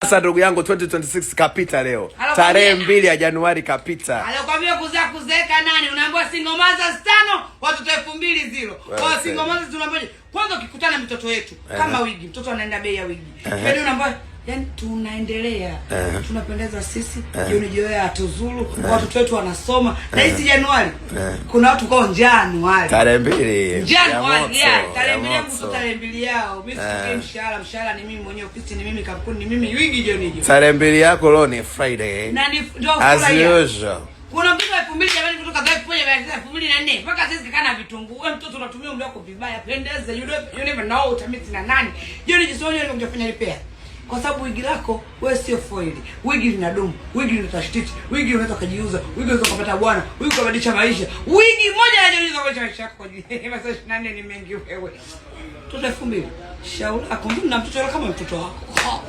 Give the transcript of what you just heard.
Sasa ndugu yangu 2026 kapita leo. Tarehe 2 ya Januari kapita. Alikwambia kuzeeka nani? Unaambiwa single mothers 5, watoto 2000. Kwa single mothers tunaambiwa kwanza ukikutana mtoto wetu kama wigi, mtoto anaenda bei ya wigi. Yaani unaambiwa yani tunaendelea. Tunapendeza sisi, jioni joya atuzuru, watoto wetu wanasoma. Na hizi Januari kuna watu kwa Januari. Tarehe 2. Januari, tarehe 2 mtoto tarehe 2 yao. Mimi sikike mshahara ni mimi mwenyewe, ofisi ni mimi, kampuni ni mimi, wigi jioni jioni. Tarehe 2 yako leo ni Friday. Na ndio as usual. Kuna mtoto 2000 jamani, kutoka 2004 mpaka sisi kana vitunguu. Wewe mtoto unatumia umri wako vibaya, pendeza, you never know utamiti na nani. Jioni jisoni ile kujifanya repair. Kwa sababu wigi lako wewe sio foil. Wigi linadumu, wigi linatashititi, wigi unaweza kujiuza, wigi unaweza kupata bwana, wigi kubadilisha maisha. Wigi moja inajiuliza kwa maisha yako. Masaa 24 ni mengi wewe. Mtoto 2000. Shauri akombe na mtoto kama mtoto wako.